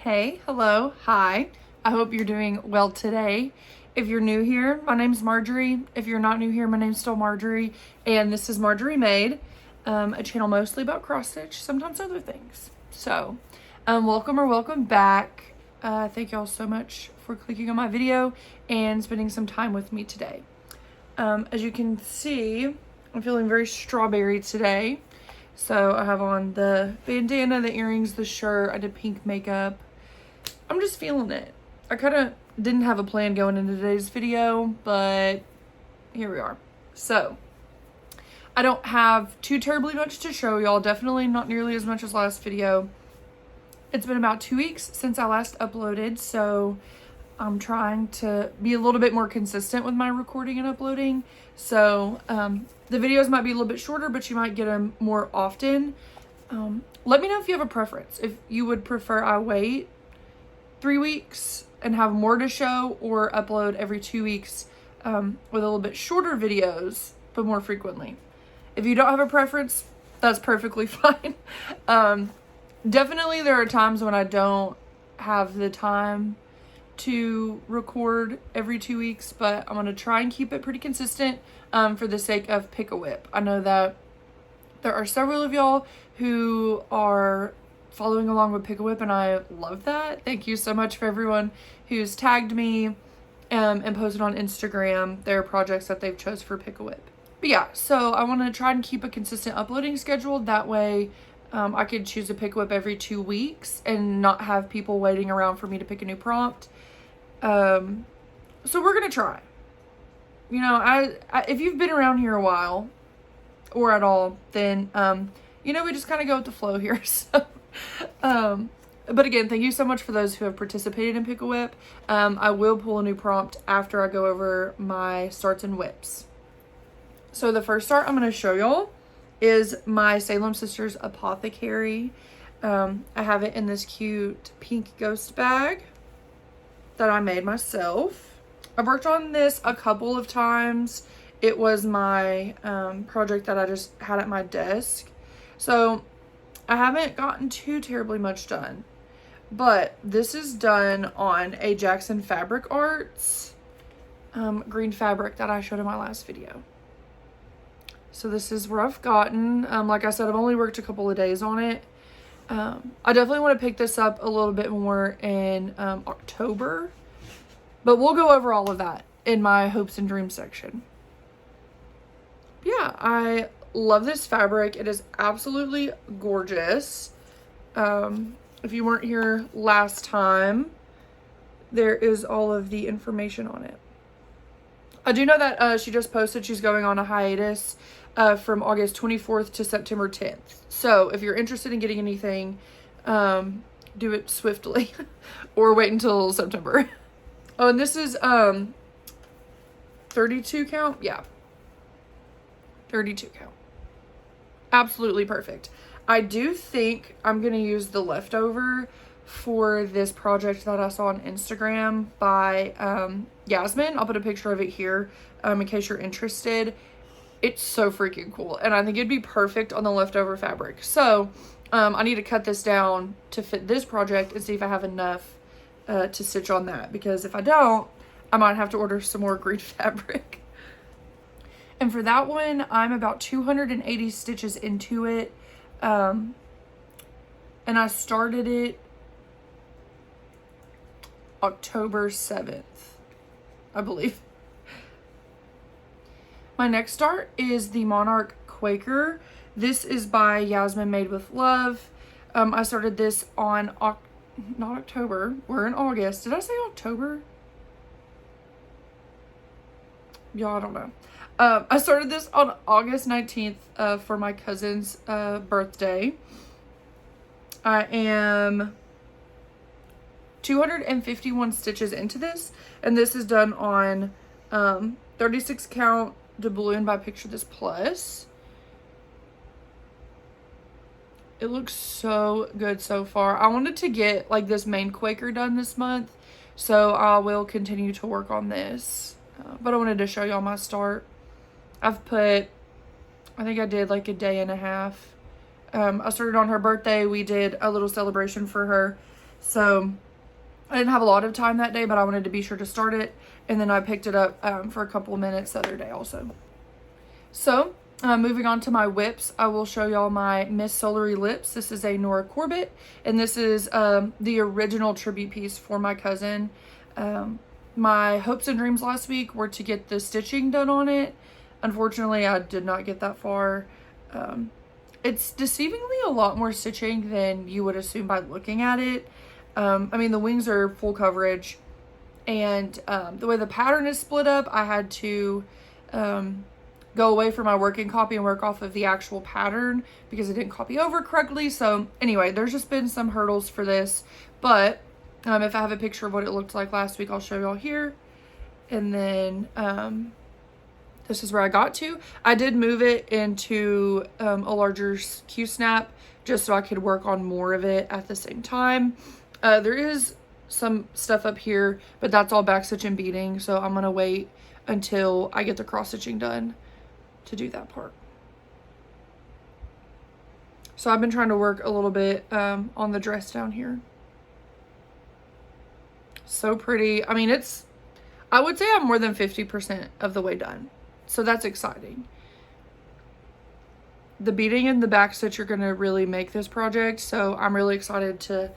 Hey, hello, hi. I hope you're doing well today. If you're new here, my name's Marjorie. If you're not new here, my name's still Marjorie. And this is Marjorie Made, a channel mostly about cross stitch, sometimes other things. So, welcome back. Thank y'all so much for clicking on my video and spending some time with me today. As you can see, I'm feeling very strawberry today. So I have on the bandana, the earrings, the shirt. I did pink makeup. I'm just feeling it. I kind of didn't have a plan going into today's video, but here we are. So I don't have too terribly much to show y'all. Definitely not nearly as much as last video. It's been about 2 weeks since I last uploaded, so I'm trying to be a little bit more consistent with my recording and uploading. So the videos might be a little bit shorter, but you might get them more often. Let me know if you have a preference. If you would prefer I wait 3 weeks and have more to show, or upload every 2 weeks with a little bit shorter videos, but more frequently. If you don't have a preference, that's perfectly fine. Definitely there are times when I don't have the time to record every 2 weeks, but I'm going to try and keep it pretty consistent for the sake of Pick a Whip. I know that there are several of y'all who are following along with Pick a Whip, and I love that. Thank you so much for everyone who's tagged me and posted on Instagram their projects that they've chose for Pick a Whip. But yeah, so I want to try and keep a consistent uploading schedule. That way I could choose a Pick a Whip every 2 weeks and not have people waiting around for me to pick a new prompt. So we're going to try. You know, I if you've been around here a while or at all, then, you know, we just kind of go with the flow here. So, but again, thank you so much for those who have participated in Pick a Whip. I will pull a new prompt after I go over my starts and whips. So the first start I'm going to show y'all is my Salem Sisters Apothecary. I have it in this cute pink ghost bag that I made myself. I've worked on this a couple of times. It was my project that I just had at my desk. So I haven't gotten too terribly much done. But this is done on a Jackson Fabric Arts green fabric that I showed in my last video. So this is where I've gotten. Like I said, I've only worked a couple of days on it. I definitely want to pick this up a little bit more in October. But we'll go over all of that in my hopes and dreams section. Yeah, I love this fabric. It is absolutely gorgeous. If you weren't here last time, there is all of the information on it. I do know that she just posted she's going on a hiatus from August 24th to September 10th. So if you're interested in getting anything, do it swiftly or wait until September. Oh, and this is 32 count? Yeah. 32 count. Absolutely perfect. I do think I'm going to use the leftover for this project that I saw on Instagram by Yasmin. I'll put a picture of it here in case you're interested. It's so freaking cool, and I think it'd be perfect on the leftover fabric. So I need to cut this down to fit this project and see if I have enough to stitch on that, because if I don't, I might have to order some more green fabric. And for that one, I'm about 280 stitches into it, and I started it October 7th, I believe. My next start is the Monarch Quaker. This is by Yasmin Made with Love. I started this on not October, we're in August. Did I say October? Y'all, I don't know. I started this on August 19th for my cousin's birthday. I am 251 stitches into this, and this is done on 36 count doubloon by Picture This Plus. It looks so good so far. I wanted to get like this main Quaker done this month, so I will continue to work on this. But I wanted to show y'all my start. I've put, I think I did like a day and a half. I started on her birthday. We did a little celebration for her So I didn't have a lot of time that day, but I wanted to be sure to start it. And then I picked it up for a couple of minutes the other day also. So moving on to my whips, I will show y'all my Miss Solery lips. This is a Nora Corbett, and this is the original tribute piece for my cousin. My hopes and dreams last week were to get the stitching done on it. Unfortunately, I did not get that far. It's deceivingly a lot more stitching than you would assume by looking at it. I mean, the wings are full coverage, and the way the pattern is split up, I had to go away from my working copy and work off of the actual pattern because it didn't copy over correctly. So anyway, there's just been some hurdles for this, but if I have a picture of what it looked like last week, I'll show y'all here. And then this is where I got to. I did move it into a larger Q-snap just so I could work on more of it at the same time. There is some stuff up here, but that's all back stitch and beading, so I'm gonna wait until I get the cross stitching done to do that part. So I've been trying to work a little bit on the dress down here. So pretty. I mean, I would say I'm more than 50% of the way done. So that's exciting. The beading and the back stitch are gonna really make this project, so I'm really excited to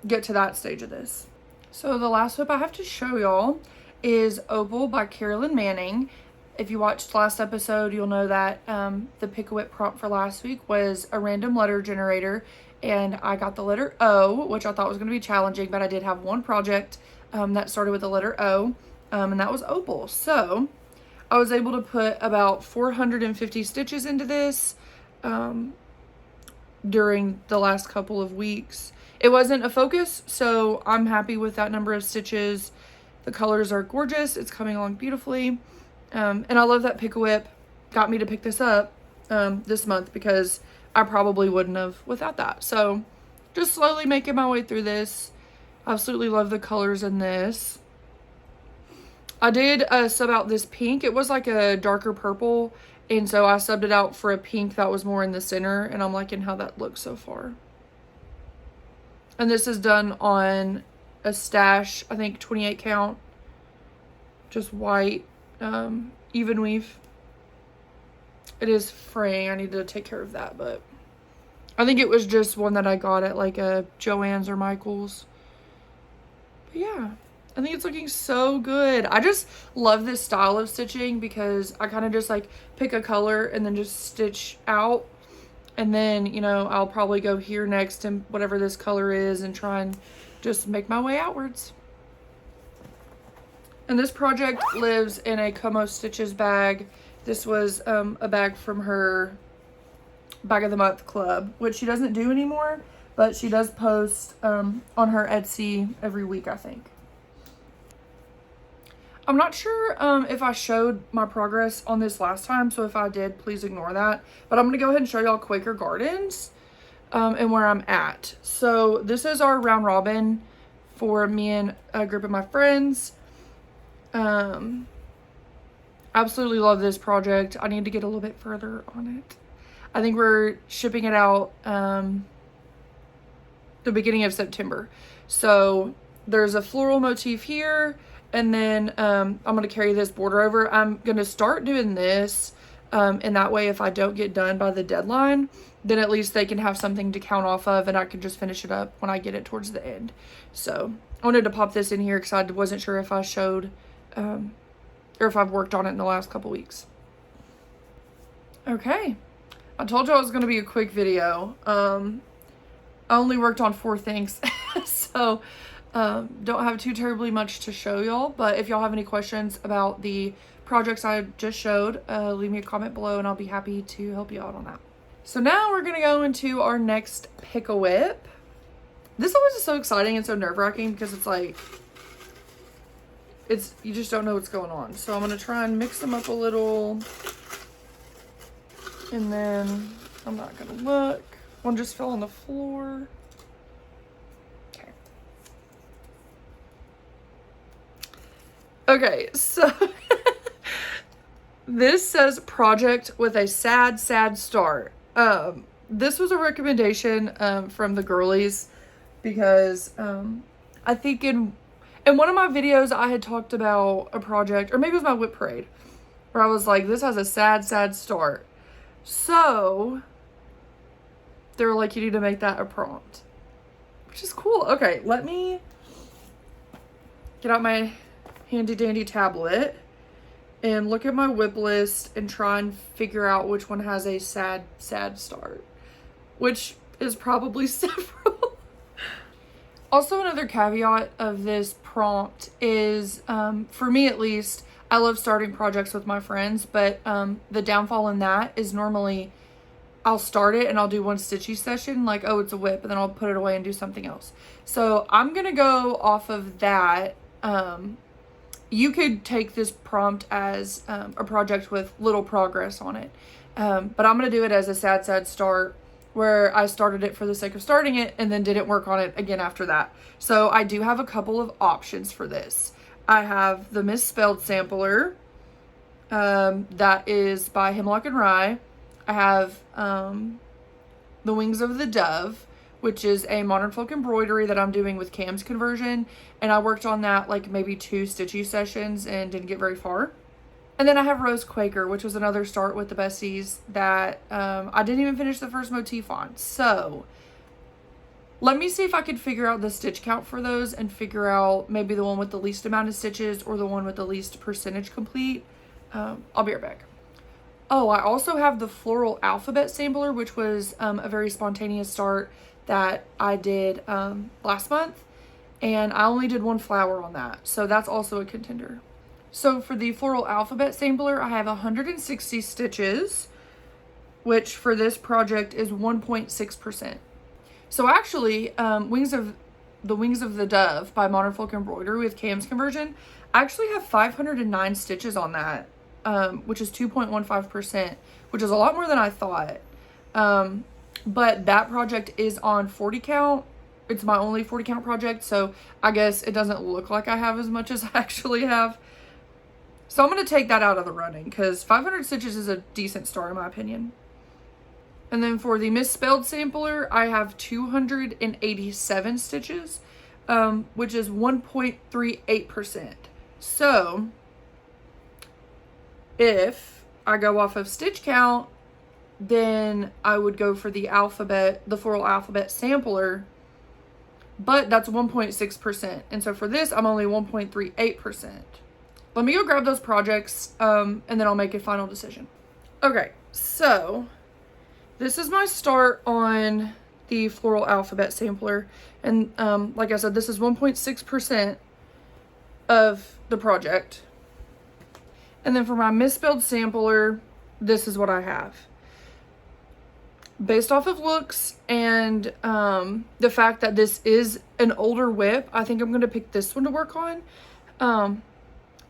get to that stage of this. So the last whip I have to show y'all is Opal by Carolyn Manning. If you watched last episode, you'll know that the Pick-A-Whip prompt for last week was a random letter generator, and I got the letter O, which I thought was going to be challenging, but I did have one project that started with the letter O, and that was Opal. So I was able to put about 450 stitches into this during the last couple of weeks. It wasn't a focus, so I'm happy with that number of stitches. The colors are gorgeous. It's coming along beautifully. And I love that Pick-A-Whip got me to pick this up this month because I probably wouldn't have without that. So just slowly making my way through this. Absolutely love the colors in this. I did sub out this pink. It was like a darker purple, and so I subbed it out for a pink that was more in the center, and I'm liking how that looks so far. And this is done on a stash, I think 28 count, just white. Even weave. It is fraying. I need to take care of that, but I think it was just one that I got at like a Joann's or Michael's. But yeah, I think it's looking so good. I just love this style of stitching because I kind of just like pick a color and then just stitch out, and then, you know, I'll probably go here next and whatever this color is and try and just make my way outwards. And this project lives in a Como Stitches bag. This was a bag from her Bag of the Month club, which she doesn't do anymore, but she does post on her Etsy every week, I think. I'm not sure if I showed my progress on this last time, so if I did, please ignore that. But I'm going to go ahead and show y'all Quaker Gardens and where I'm at. So this is our round robin for me and a group of my friends. Absolutely love this project. I need to get a little bit further on it. I think we're shipping it out the beginning of September. So there's a floral motif here, and then I'm going to carry this border over. I'm going to start doing this, and that way if I don't get done by the deadline, then at least they can have something to count off of, and I can just finish it up when I get it towards the end. So I wanted to pop this in here because I wasn't sure if I showed or if I've worked on it in the last couple weeks. Okay, I told you it was going to be a quick video. I only worked on 4 things, so don't have too terribly much to show y'all, but if y'all have any questions about the projects I just showed, leave me a comment below and I'll be happy to help you out on that. So now we're going to go into our next Pick-A-Whip. This always is so exciting and so nerve-wracking because it's like, you just don't know what's going on. So I'm going to try and mix them up a little. And then I'm not going to look. One just fell on the floor. Okay. Okay, so this says project with a sad, sad start. This was a recommendation from the girlies. because I think in one of my videos I had talked about a project, or maybe it was my whip parade, where I was like, this has a sad, sad start. So they were like, you need to make that a prompt, which is cool. Okay, let me get out my handy dandy tablet and look at my whip list and try and figure out which one has a sad, sad start, which is probably several. Also, another caveat of this prompt is, for me at least, I love starting projects with my friends, but the downfall in that is normally I'll start it and I'll do one stitchy session, like, oh, it's a whip, and then I'll put it away and do something else. So I'm gonna go off of that. You could take this prompt as a project with little progress on it, but I'm gonna do it as a sad, sad start, where I started it for the sake of starting it and then didn't work on it again after that. So I do have a couple of options for this. I have the Misspelled Sampler, that is by Hemlock and Rye. I have the Wings of the Dove, which is a modern folk embroidery that I'm doing with Cam's conversion, and I worked on that like maybe 2 stitchy sessions and didn't get very far. And then I have Rose Quaker, which was another start with the besties that I didn't even finish the first motif on. So let me see if I could figure out the stitch count for those and figure out maybe the one with the least amount of stitches or the one with the least percentage complete. I'll be right back. Oh, I also have the Floral Alphabet Sampler, which was a very spontaneous start that I did last month. And I only did 1 flower on that. So that's also a contender. So for the Floral Alphabet Sampler, I have 160 stitches, which for this project is 1.6%. So actually, Wings of the Dove by Modern Folk Embroidery with Cam's conversion, I actually have 509 stitches on that, which is 2.15%, which is a lot more than I thought. But that project is on 40 count. It's my only 40 count project, so I guess it doesn't look like I have as much as I actually have. So I'm going to take that out of the running because 500 stitches is a decent start in my opinion. And then for the Misspelled Sampler, I have 287 stitches, which is 1.38%. So if I go off of stitch count, then I would go for the Floral Alphabet Sampler, but that's 1.6%. And so for this, I'm only 1.38%. Let me go grab those projects, and then I'll make a final decision. Okay, so this is my start on the Floral Alphabet Sampler. And like I said, this is 1.6% of the project. And then for my Misspelled Sampler, this is what I have. Based off of looks and the fact that this is an older whip, I think I'm going to pick this one to work on.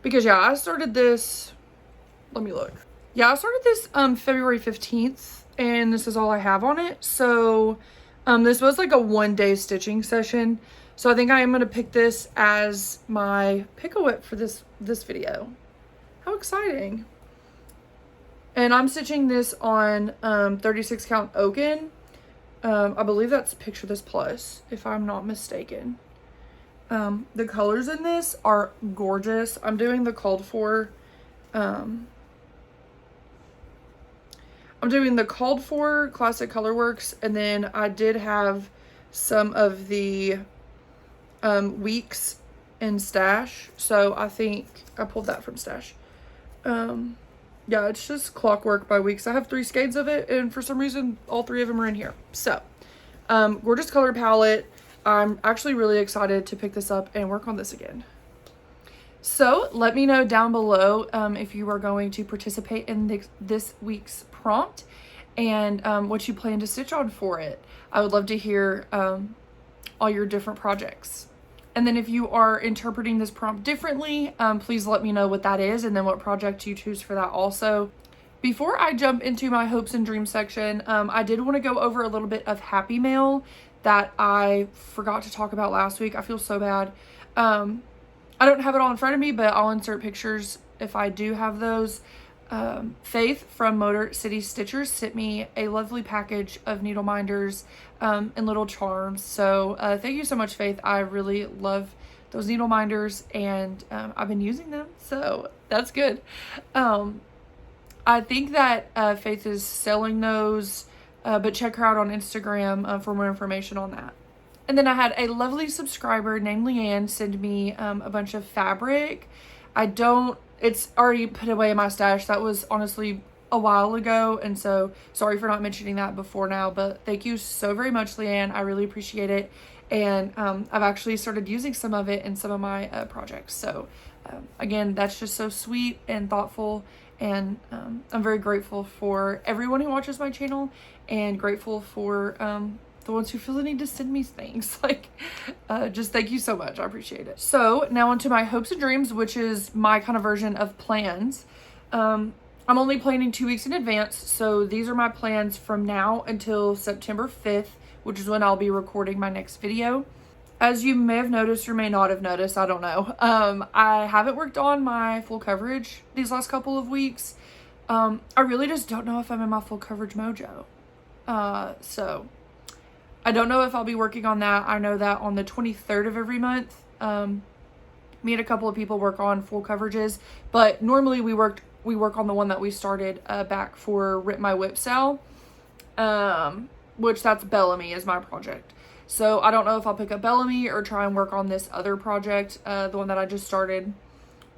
Because yeah, I started this, let me look. Yeah, I started this February 15th, and this is all I have on it. So this was like a 1-day stitching session. So I think I am going to pick this as my pick-a-whip for this video. How exciting. And I'm stitching this on 36 count Oaken. I believe that's Picture This Plus, if I'm not mistaken. The colors in this are gorgeous. I'm doing the called for Classic Colorworks, and then I did have some of the Weeks in Stash, so I think I pulled that from Stash. Yeah, it's just Clockwork by Weeks. I have 3 skeins of it, and for some reason all 3 of them are in here. So gorgeous color palette. I'm actually really excited to pick this up and work on this again. So let me know down below if you are going to participate in this week's prompt and what you plan to stitch on for it. I would love to hear all your different projects. And then if you are interpreting this prompt differently, please let me know what that is and then what project you choose for that also. Before I jump into my hopes and dreams section, I did want to go over a little bit of Happy Mail that I forgot to talk about last week. I feel so bad. I don't have it all in front of me, but I'll insert pictures if I do have those. Faith from Motor City Stitchers sent me a lovely package of needle minders and little charms. So thank you so much, Faith. I really love those needle minders, and I've been using them, so that's good. I think that Faith is selling those, but check her out on Instagram for more information on that. And then I had a lovely subscriber named Leanne send me a bunch of fabric. It's already put away in my stash. That was honestly a while ago, and so sorry for not mentioning that before now, but thank you so very much, Leanne. I really appreciate it, and I've actually started using some of it in some of my projects. So again, that's just so sweet and thoughtful, and I'm very grateful for everyone who watches my channel, and grateful for the ones who feel the need to send me things. Like, just thank you so much. I appreciate it. So now onto my hopes and dreams, which is my kind of version of plans. I'm only planning 2 weeks in advance. So these are my plans from now until September 5th, which is when I'll be recording my next video. As you may have noticed or may not have noticed, I don't know. I haven't worked on my full coverage these last couple of weeks. I really just don't know if I'm in my full coverage mojo. So I don't know if I'll be working on that. I know that on the 23rd of every month, me and a couple of people work on full coverages, but normally we work on the one that we started back for Rip My Whip sale, which that's Bellamy is my project. So I don't know if I'll pick up Bellamy or try and work on this other project, the one that I just started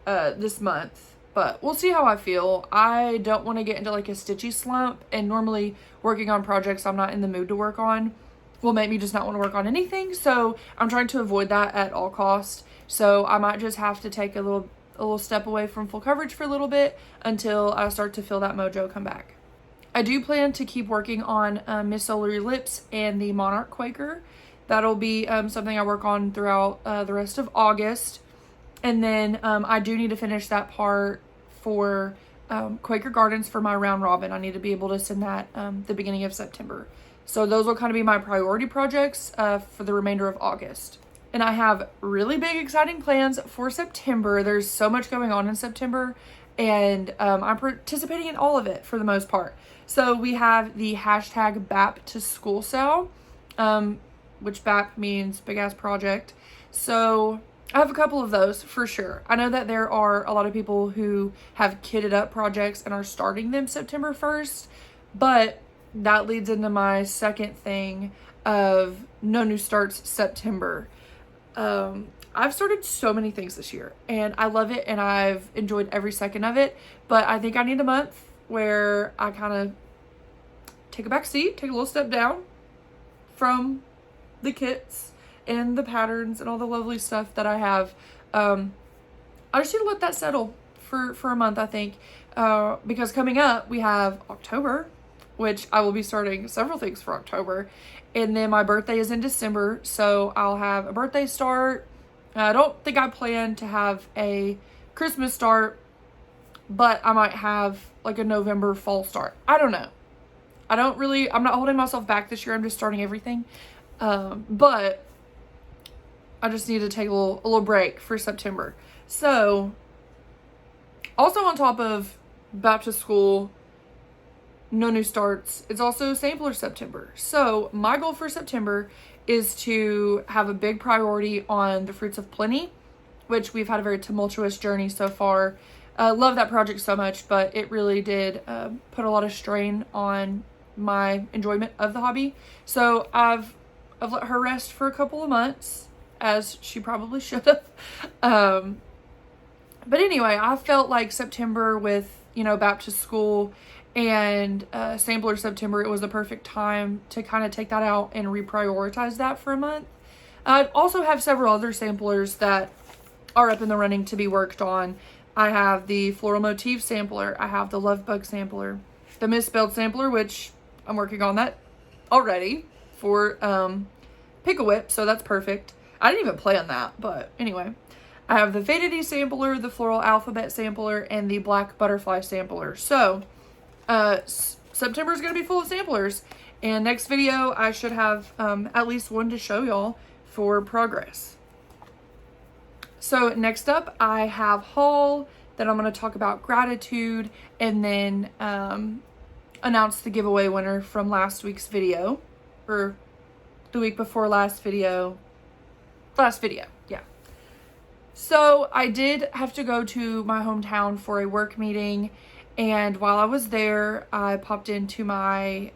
this month. But we'll see how I feel. I don't want to get into like a stitchy slump, and normally working on projects I'm not in the mood to work on will make me just not want to work on anything. So I'm trying to avoid that at all costs. So I might just have to take a little step away from full coverage for a little bit until I start to feel that mojo come back. I do plan to keep working on Miss Solar Lips and the Monarch Quaker. That'll be something I work on throughout the rest of August. And then I do need to finish that part for Quaker Gardens for my round robin. I need to be able to send that the beginning of September. So those will kind of be my priority projects for the remainder of August. And I have really big, exciting plans for September. There's so much going on in September, and I'm participating in all of it for the most part. So we have the hashtag BAP to school sale, which BAP means big ass project. So I have a couple of those for sure. I know that there are a lot of people who have kitted up projects and are starting them September 1st, but that leads into my second thing of no new starts September. I've started so many things this year, and I love it, and I've enjoyed every second of it, but I think I need a month where I kind of take a back seat, take a little step down from the kits and the patterns and all the lovely stuff that I have. I just need to let that settle for a month, I think, because coming up we have October, which I will be starting several things for October. And then my birthday is in December, so I'll have a birthday start. I don't think I plan to have a Christmas start, but I might have like a November fall start. I don't know. I'm not holding myself back this year. I'm just starting everything. But I just need to take a little break for September. So also on top of back to school, no new starts, it's also Sampler September. So my goal for September is to have a big priority on the Fruits of Plenty, which we've had a very tumultuous journey so far. Love that project so much, but it really did put a lot of strain on my enjoyment of the hobby. So I've let her rest for a couple of months, as she probably should have. But anyway, I felt like September with, back to school and Sampler September, it was the perfect time to kind of take that out and reprioritize that for a month. I also have several other samplers that are up in the running to be worked on. I have the Floral Motif sampler, I have the Love Bug sampler, the Misspelled sampler, which I'm working on that already for Pickle Whip, so that's perfect. I didn't even plan that, but anyway. I have the Vanity sampler, the Floral Alphabet sampler, and the Black Butterfly sampler. So September is going to be full of samplers, and next video I should have at least one to show y'all for progress. So next up I have haul Then I'm going to talk about gratitude, and then announce the giveaway winner from last week's video, or the week before last video. Yeah. So I did have to go to my hometown for a work meeting, and while I was there, I popped into my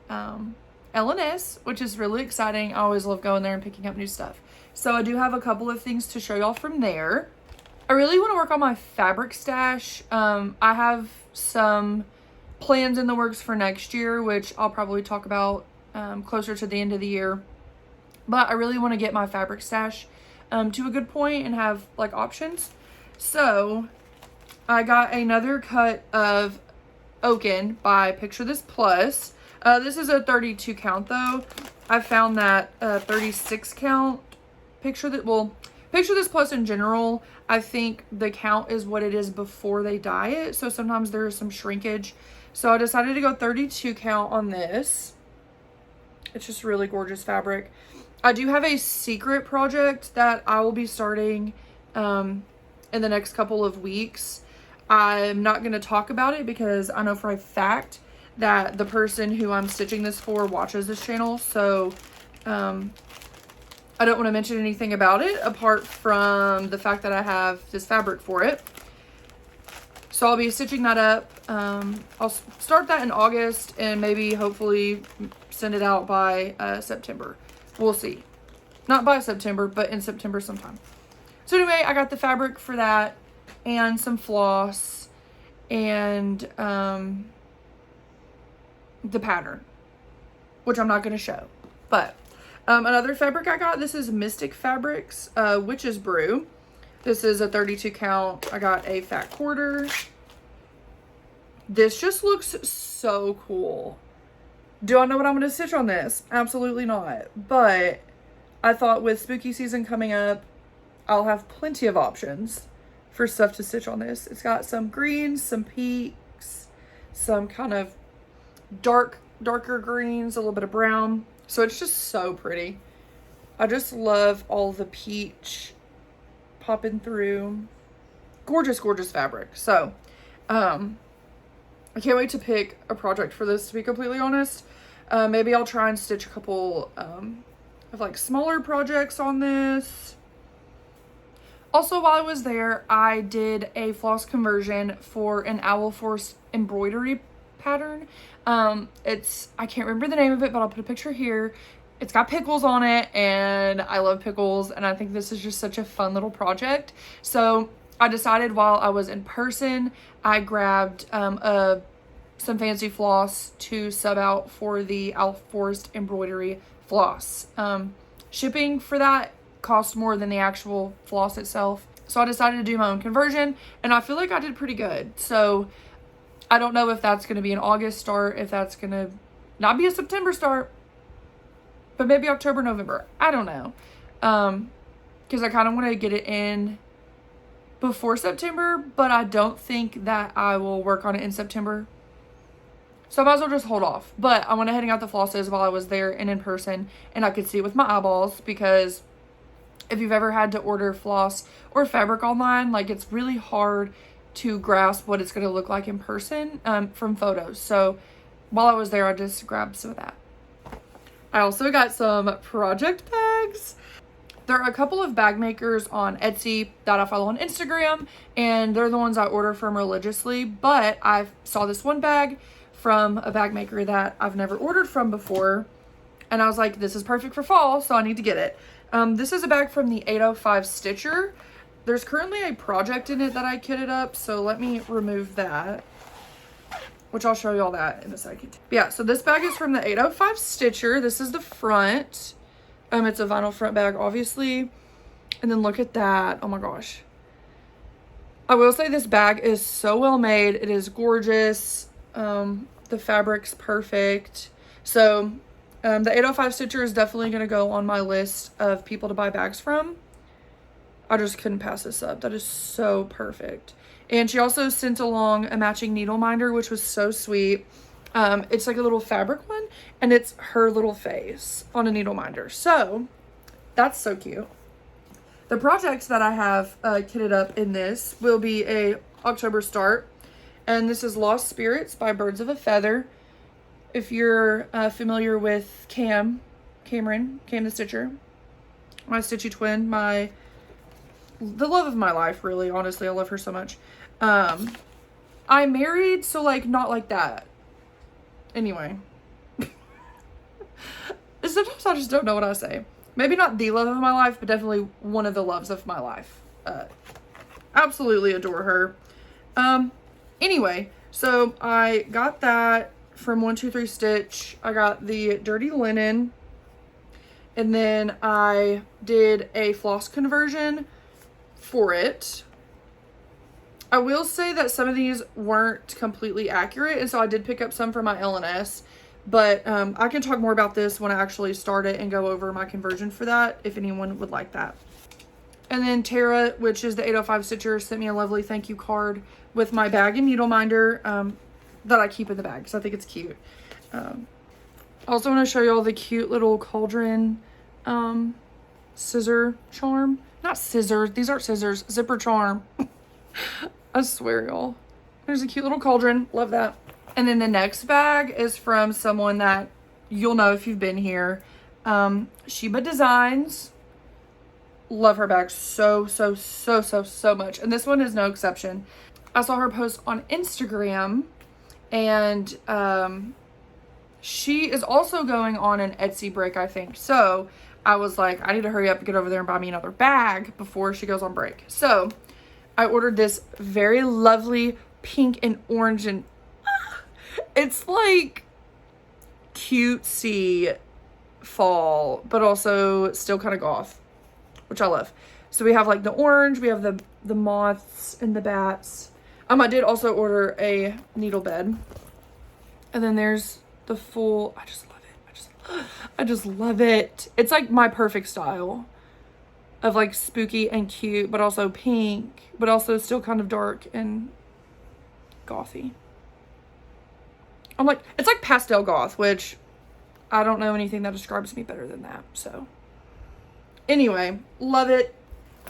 LNS, which is really exciting. I always love going there and picking up new stuff. So I do have a couple of things to show y'all from there. I really want to work on my fabric stash. I have some plans in the works for next year, which I'll probably talk about closer to the end of the year. But I really want to get my fabric stash to a good point and have like options. So I got another cut of Oaken by Picture This Plus. This is a 32 count though. I found that 36 count Picture This Plus in general, I think the count is what it is before they dye it. So sometimes there is some shrinkage. So I decided to go 32 count on this. It's just really gorgeous fabric. I do have a secret project that I will be starting in the next couple of weeks. I'm not going to talk about it because I know for a fact that the person who I'm stitching this for watches this channel. So I don't want to mention anything about it apart from the fact that I have this fabric for it. So I'll be stitching that up. I'll start that in August and maybe hopefully send it out by September. We'll see. Not by September, but in September sometime. So anyway, I got the fabric for that and some floss and the pattern, which I'm not going to show. But another fabric I got, this is Mystic Fabrics Witch's Brew. This is a 32 count. I got a fat quarter. This just looks so cool. Do I know what I'm going to stitch on this? Absolutely not. But I thought with spooky season coming up, I'll have plenty of options for stuff to stitch on this. It's got some greens, some peaks, some kind of darker greens, a little bit of brown. So it's just so pretty. I just love all the peach popping through. Gorgeous, gorgeous fabric. So, I can't wait to pick a project for this, to be completely honest. Maybe I'll try and stitch a couple of like smaller projects on this. Also, while I was there, I did a floss conversion for an Owl Force embroidery pattern. I can't remember the name of it, but I'll put a picture here. It's got pickles on it, and I love pickles, and I think this is just such a fun little project. So I decided while I was in person, I grabbed some fancy floss to sub out for the Owl Force embroidery floss. Shipping for that cost more than the actual floss itself. So I decided to do my own conversion, and I feel like I did pretty good. So I don't know if that's going to be an August start, if that's going to not be a September start, but maybe October, November. I don't know. Because I kind of want to get it in before September, but I don't think that I will work on it in September. So I might as well just hold off. But I went ahead and got the flosses while I was there and in person, and I could see it with my eyeballs, because if you've ever had to order floss or fabric online, like, it's really hard to grasp what it's going to look like in person from photos. So while I was there, I just grabbed some of that. I also got some project bags. There are a couple of bag makers on Etsy that I follow on Instagram, and they're the ones I order from religiously. But I saw this one bag from a bag maker that I've never ordered from before, and I was like, this is perfect for fall, so I need to get it. This is a bag from the 805 Stitcher. There's currently a project in it that I kitted up, so let me remove that, which I'll show you all that in a second. But yeah, so this bag is from the 805 Stitcher. This is the front. It's a vinyl front bag, obviously. And then look at that. Oh my gosh. I will say this bag is so well made. It is gorgeous. The fabric's perfect. So the 805 Stitcher is definitely going to go on my list of people to buy bags from. I just couldn't pass this up. That is so perfect. And she also sent along a matching needle minder, which was so sweet. It's like a little fabric one, and it's her little face on a needle minder. So that's so cute. The projects that I have kitted up in this will be a October start. And this is Lost Spirits by Birds of a Feather. If you're familiar with Cam the Stitcher, my Stitchy twin, the love of my life, really, honestly, I love her so much. I'm married, so like not like that. Anyway. Sometimes I just don't know what I say. Maybe not the love of my life, but definitely one of the loves of my life. Absolutely adore her. Anyway, so I got that from 123 Stitch. I got the Dirty Linen. And then I did a floss conversion for it. I will say that some of these weren't completely accurate, and so I did pick up some for my LNS. But I can talk more about this when I actually start it and go over my conversion for that, if anyone would like that. And then Tara, which is the 805 Stitcher, sent me a lovely thank you card with my bag and needle minder that I keep in the bag because I think it's cute. I also want to show you all the cute little cauldron scissor charm. Not scissors. These aren't scissors. Zipper charm. I swear, y'all. There's a cute little cauldron. Love that. And then the next bag is from someone that you'll know if you've been here. Sheba Designs. Love her bag so much. And this one is no exception. I saw her post on Instagram, and she is also going on an Etsy break, I think. So I was like, I need to hurry up and get over there and buy me another bag before she goes on break. So I ordered this very lovely pink and orange, and it's like cutesy fall, but also still kind of goth, which I love. So we have like the orange, we have the moths and the bats. I did also order a needle bed. And then there's the full, I just love it. I just love it. It's like my perfect style of like spooky and cute, but also pink, but also still kind of dark and gothy. It's like pastel goth, which I don't know anything that describes me better than that. So anyway, love it.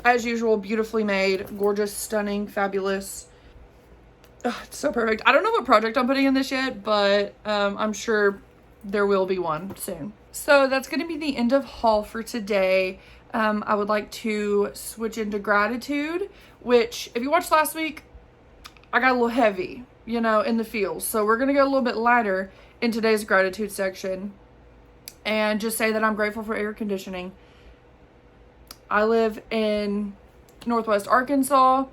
As usual, beautifully made, gorgeous, stunning, fabulous. Ugh, it's so perfect. I don't know what project I'm putting in this yet, but I'm sure there will be one soon. So that's going to be the end of haul for today. I would like to switch into gratitude, which if you watched last week, I got a little heavy, in the feels. So we're going to go a little bit lighter in today's gratitude section and just say that I'm grateful for air conditioning. I live in Northwest Arkansas,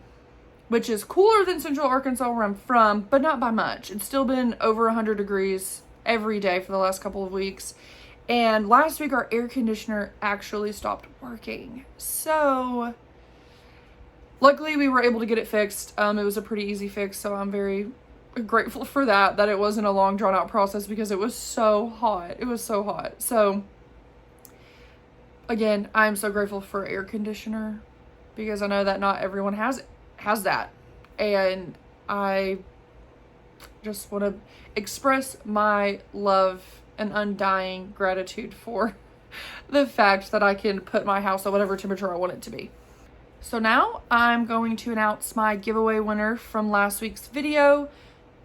which is cooler than Central Arkansas where I'm from, but not by much. It's still been over 100 degrees every day for the last couple of weeks. And last week our air conditioner actually stopped working. So luckily we were able to get it fixed. It was a pretty easy fix, so I'm very grateful for that it wasn't a long drawn out process because it was so hot. It was so hot. So again, I'm so grateful for air conditioner because I know that not everyone has that. And I just want to express my love and undying gratitude for the fact that I can put my house at whatever temperature I want it to be. So now I'm going to announce my giveaway winner from last week's video.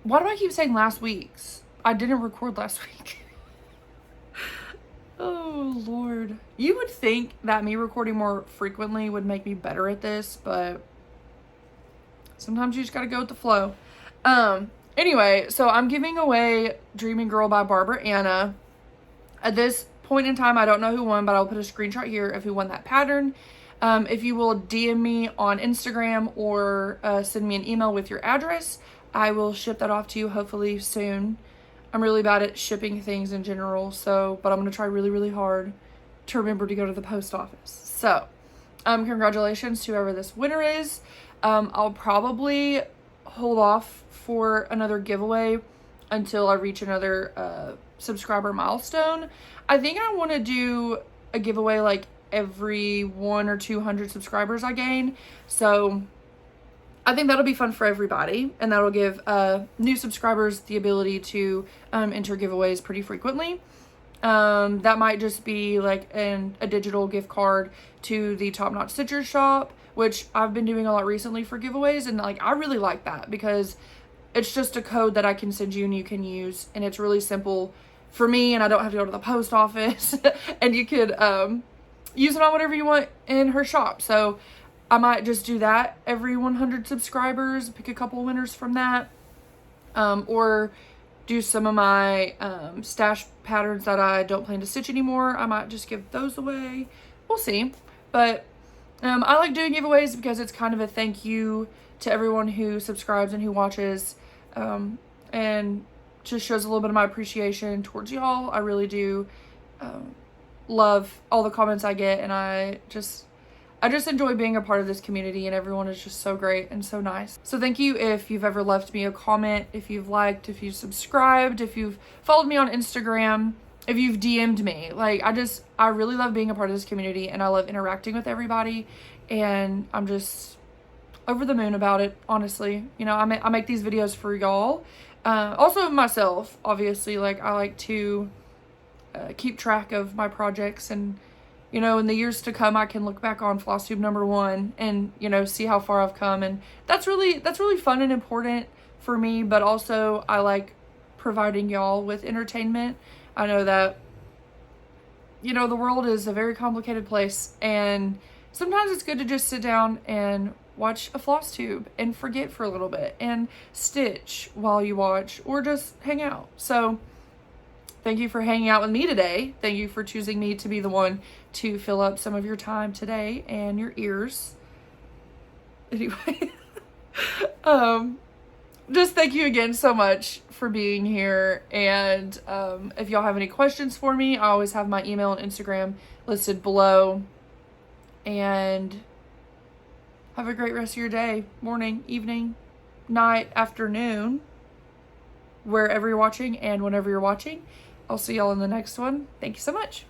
Why do I keep saying last week's? I didn't record last week. Oh, Lord. You would think that me recording more frequently would make me better at this, but sometimes you just gotta go with the flow. Anyway, so I'm giving away Dreaming Girl by Barbara Anna. At this point in time, I don't know who won, but I'll put a screenshot here of who won that pattern. If you will DM me on Instagram or send me an email with your address, I will ship that off to you hopefully soon. I'm really bad at shipping things in general, but I'm going to try really, really hard to remember to go to the post office. So, congratulations to whoever this winner is. I'll probably hold off for another giveaway until I reach another subscriber milestone. I think I want to do a giveaway like every 100 or 200 subscribers I gain. So I think that'll be fun for everybody, and that'll give new subscribers the ability to enter giveaways pretty frequently. That might just be like a digital gift card to the Top Notch Stitcher shop, which I've been doing a lot recently for giveaways, and like I really like that because it's just a code that I can send you and you can use, and it's really simple for me, and I don't have to go to the post office. And you could use it on whatever you want in her shop. So I might just do that every 100 subscribers, pick a couple winners from that, or do some of my stash patterns that I don't plan to stitch anymore. I might just give those away. We'll see. But I like doing giveaways because it's kind of a thank you to everyone who subscribes and who watches, and just shows a little bit of my appreciation towards y'all. I really do love all the comments I get, and I just enjoy being a part of this community, and everyone is just so great and so nice. So thank you if you've ever left me a comment, if you've liked, if you've subscribed, if you've followed me on Instagram, if you've DM'd me. Like, I really love being a part of this community, and I love interacting with everybody, and I'm just over the moon about it, honestly. You know, I make these videos for y'all. Also myself, obviously. Like, I like to keep track of my projects, and you know, in the years to come, I can look back on Flosstube #1 and, you know, see how far I've come. And that's really fun and important for me. But also, I like providing y'all with entertainment. I know that, you know, the world is a very complicated place, and sometimes it's good to just sit down and watch a Flosstube and forget for a little bit and stitch while you watch, or just hang out. So thank you for hanging out with me today. Thank you for choosing me to be the one to fill up some of your time today and your ears. Anyway, just thank you again so much for being here. And if y'all have any questions for me, I always have my email and Instagram listed below. And have a great rest of your day, morning, evening, night, afternoon, wherever you're watching and whenever you're watching. I'll see y'all in the next one. Thank you so much.